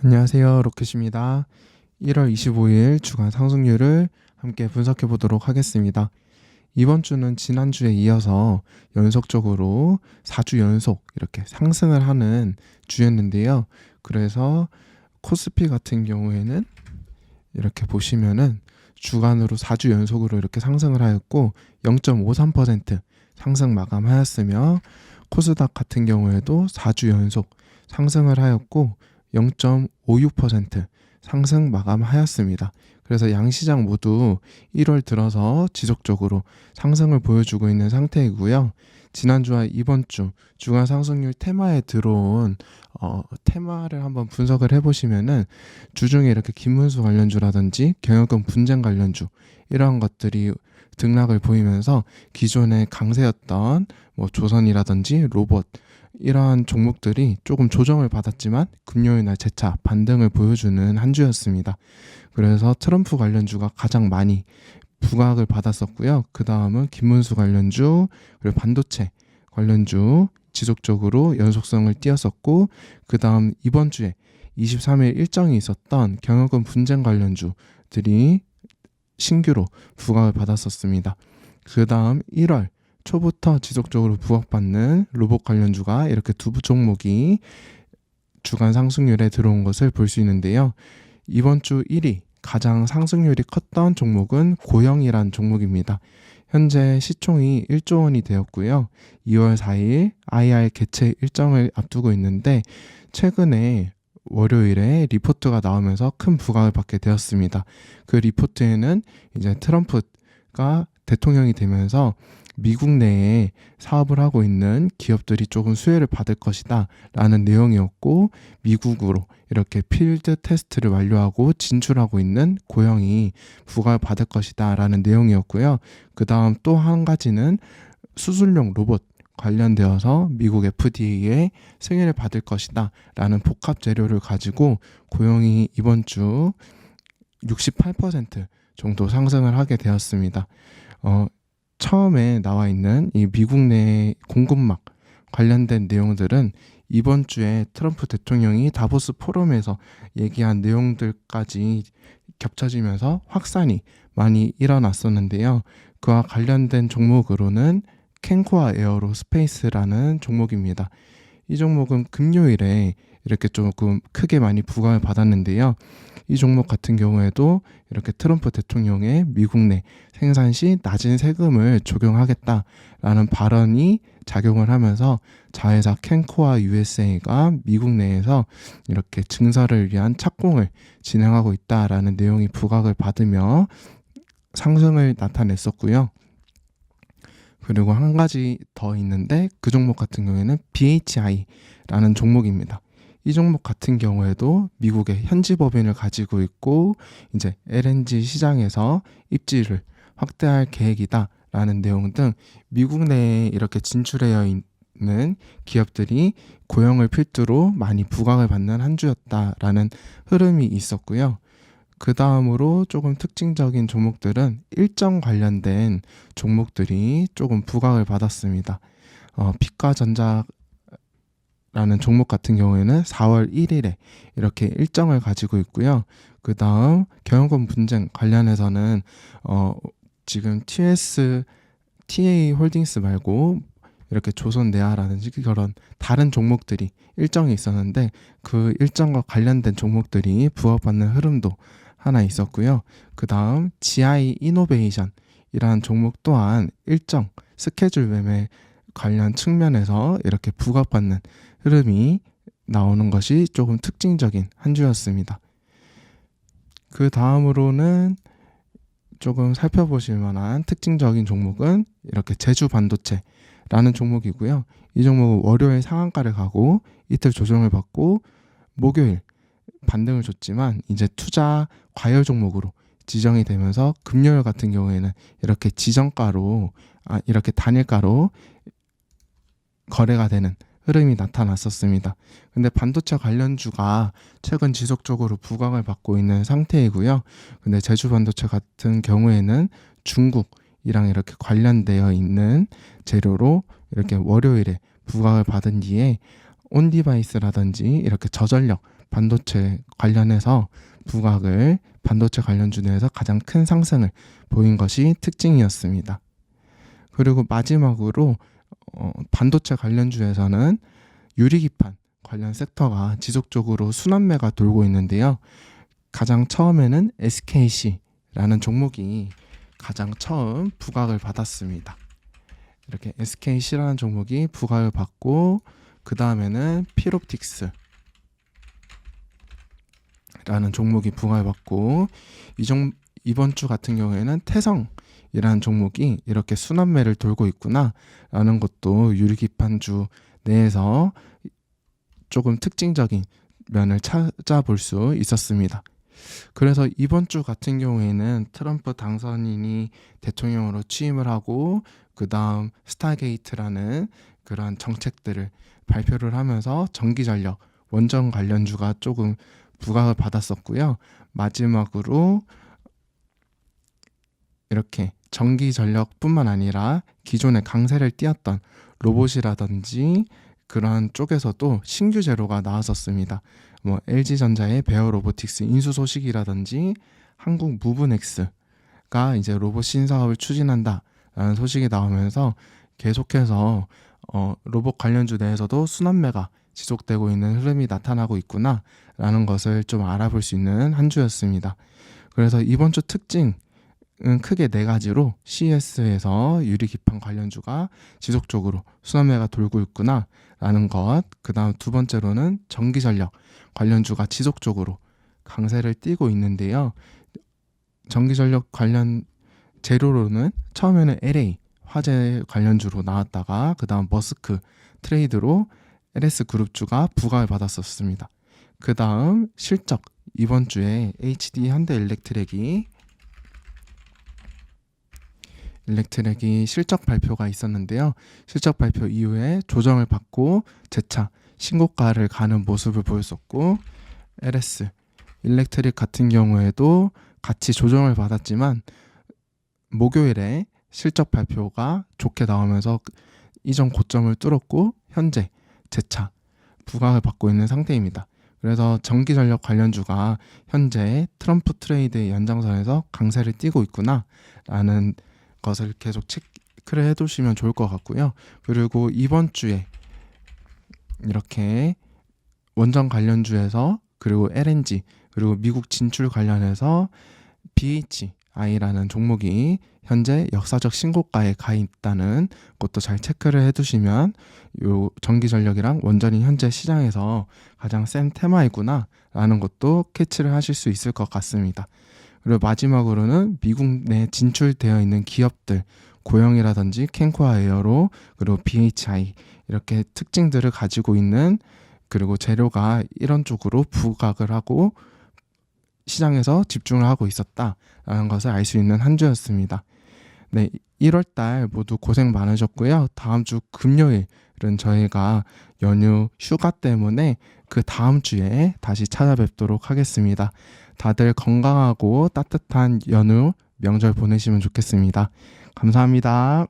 안녕하세요. 로켓입니다. 1월 25일 주간 상승률을 함께 분석해 보도록 하겠습니다. 이번 주는 지난주에 이어서 연속적으로 4주 연속 이렇게 상승을 하는 주였는데요. 그래서 코스피 같은 경우에는 이렇게 보시면은 주간으로 4주 연속으로 이렇게 상승을 하였고 0.53% 상승 마감하였으며, 코스닥 같은 경우에도 4주 연속 상승을 하였고 0.56% 상승 마감하였습니다. 그래서 양시장 모두 1월 들어서 지속적으로 상승을 보여주고 있는 상태이고요. 지난주와 이번 주 주간 상승률 테마에 들어온 테마를 한번 분석을 해보시면은 주중에 이렇게 김문수 관련주라든지 경영권 분쟁 관련주 이러한 것들이 등락을 보이면서 기존의 강세였던 조선이라든지 로봇 이러한 종목들이 조금 조정을 받았지만 금요일 날 재차 반등을 보여주는 한 주였습니다. 그래서 트럼프 관련주가 가장 많이 부각을 받았었고요. 그 다음은 김문수 관련주, 그리고 반도체 관련주 지속적으로 연속성을 띄었었고, 그 다음 이번 주에 23일 일정이 있었던 경영권 분쟁 관련주들이 신규로 부각을 받았었습니다. 그 다음 1월 초부터 지속적으로 부각받는 로봇 관련주가 이렇게 두 종목이 주간 상승률에 들어온 것을 볼 수 있는데요. 이번 주 1위 가장 상승률이 컸던 종목은 고영이란 종목입니다. 현재 시총이 1조 원이 되었고요. 2월 4일 IR 개최 일정을 앞두고 있는데 최근에 월요일에 리포트가 나오면서 큰 부각을 받게 되었습니다. 그 리포트에는 이제 트럼프가 대통령이 되면서 미국 내에 사업을 하고 있는 기업들이 조금 수혜를 받을 것이다 라는 내용이었고, 미국으로 이렇게 필드 테스트를 완료하고 진출하고 있는 고영이 부각을 받을 것이다 라는 내용이었고요. 그 다음 또 한 가지는 수술용 로봇 관련되어서 미국 FDA에 승인을 받을 것이다 라는 복합 재료를 가지고 고영이 이번 주 68% 정도 상승을 하게 되었습니다. 처음에 나와 있는 이 미국 내 공급망 관련된 내용들은 이번 주에 트럼프 대통령이 다보스 포럼에서 얘기한 내용들까지 겹쳐지면서 확산이 많이 일어났었는데요. 그와 관련된 종목으로는 캔코아 에어로스페이스라는 종목입니다. 이 종목은 금요일에 이렇게 조금 크게 많이 부각을 받았는데요. 이 종목 같은 경우에도 이렇게 트럼프 대통령의 미국 내 생산 시 낮은 세금을 적용하겠다라는 발언이 작용을 하면서 자회사 캔코아 USA가 미국 내에서 이렇게 증설을 위한 착공을 진행하고 있다라는 내용이 부각을 받으며 상승을 나타냈었고요. 그리고 한 가지 더 있는데 그 종목 같은 경우에는 BHI라는 종목입니다. 이 종목 같은 경우에도 미국의 현지 법인을 가지고 있고 이제 LNG 시장에서 입지를 확대할 계획이다라는 내용 등 미국 내에 이렇게 진출되어 있는 기업들이 고영을 필두로 많이 부각을 받는 한 주였다라는 흐름이 있었고요. 그 다음으로 조금 특징적인 종목들은 일정 관련된 종목들이 조금 부각을 받았습니다. 빛과전자라는 종목 같은 경우에는 4월 1일에 이렇게 일정을 가지고 있고요. 그 다음 경영권 분쟁 관련해서는 지금 TA 홀딩스 말고 이렇게 조선내화라든지 그런 다른 종목들이 일정이 있었는데 그 일정과 관련된 종목들이 부각받는 흐름도 하나 있었고요. 그 다음 GI 이노베이션이라는 종목 또한 일정 스케줄 매매 관련 측면에서 이렇게 부각받는 흐름이 나오는 것이 조금 특징적인 한 주였습니다. 그 다음으로는 조금 살펴보실 만한 특징적인 종목은 이렇게 제주 반도체라는 종목이고요. 이 종목은 월요일 상한가를 가고 이틀 조정을 받고 목요일 반등을 줬지만 이제 투자 과열 종목으로 지정이 되면서 금요일 같은 경우에는 이렇게 지정가로 이렇게 단일가로 거래가 되는 흐름이 나타났었습니다. 근데 반도체 관련주가 최근 지속적으로 부각을 받고 있는 상태이고요. 근데 제주 반도체 같은 경우에는 중국이랑 이렇게 관련되어 있는 재료로 이렇게 월요일에 부각을 받은 뒤에 온디바이스라든지 이렇게 저전력 반도체 관련해서 부각을 반도체 관련주 내에서 가장 큰 상승을 보인 것이 특징이었습니다. 그리고 마지막으로 반도체 관련주에서는 유리기판 관련 섹터가 지속적으로 순환매가 돌고 있는데요. 가장 처음에는 SKC라는 종목이 가장 처음 부각을 받았습니다. 이렇게 SKC라는 종목이 부각을 받고 그 다음에는 필옵틱스라는 종목이 부각을 받고 이번 주 같은 경우에는 태성이라는 종목이 이렇게 순환매를 돌고 있구나 라는 것도 유리기판주 내에서 조금 특징적인 면을 찾아볼 수 있었습니다. 그래서 이번 주 같은 경우에는 트럼프 당선인이 대통령으로 취임을 하고 그 다음 스타게이트라는 그러한 정책들을 발표를 하면서 전기전력, 원전 관련주가 조금 부각을 받았었고요. 마지막으로 이렇게 전기전력뿐만 아니라 기존의 강세를 띄었던 로봇이라든지 그러한 쪽에서도 신규 재료가 나왔었습니다. LG전자의 베어 로보틱스 인수 소식이라든지 한국 무브넥스가 이제 로봇 신사업을 추진한다라는 소식이 나오면서 계속해서 로봇 관련주 내에서도 순환매가 지속되고 있는 흐름이 나타나고 있구나라는 것을 좀 알아볼 수 있는 한 주였습니다. 그래서 이번 주 특징은 크게 네 가지로 CES에서 유리기판 관련주가 지속적으로 순환매가 돌고 있구나라는 것, 그 다음 두 번째로는 전기전력 관련주가 지속적으로 강세를 띠고 있는데요. 전기전력 관련 재료로는 처음에는 LA 화재 관련주로 나왔다가 그 다음 머스크 트레이드로 LS그룹주가 부각을 받았었습니다. 그 다음 실적, 이번 주에 HD 현대일렉트렉이 실적 발표가 있었는데요. 실적 발표 이후에 조정을 받고 재차 신고가를 가는 모습을 보였었고, LS 일렉트릭 같은 경우에도 같이 조정을 받았지만 목요일에 실적 발표가 좋게 나오면서 이전 고점을 뚫었고 현재 재차 부각을 받고 있는 상태입니다. 그래서 전기전력 관련주가 현재 트럼프 트레이드 연장선에서 강세를 띠고 있구나라는 것을 계속 체크를 해두시면 좋을 것 같고요. 그리고 이번 주에 이렇게 원전 관련주에서 그리고 LNG 그리고 미국 진출 관련해서 BHI라는 종목이 현재 역사적 신고가에 가 있다는 것도 잘 체크를 해두시면 요 전기전력이랑 원전이 현재 시장에서 가장 센 테마이구나 라는 것도 캐치를 하실 수 있을 것 같습니다. 그리고 마지막으로는 미국 내 진출되어 있는 기업들 고영이라든지 캔코아 에어로 그리고 BHI 이렇게 특징들을 가지고 있는 그리고 재료가 이런 쪽으로 부각을 하고 시장에서 집중을 하고 있었다라는 것을 알 수 있는 한 주였습니다. 네, 1월달 모두 고생 많으셨고요. 다음 주 금요일은 저희가 연휴 휴가 때문에 그 다음 주에 다시 찾아뵙도록 하겠습니다. 다들 건강하고 따뜻한 연휴 명절 보내시면 좋겠습니다. 감사합니다.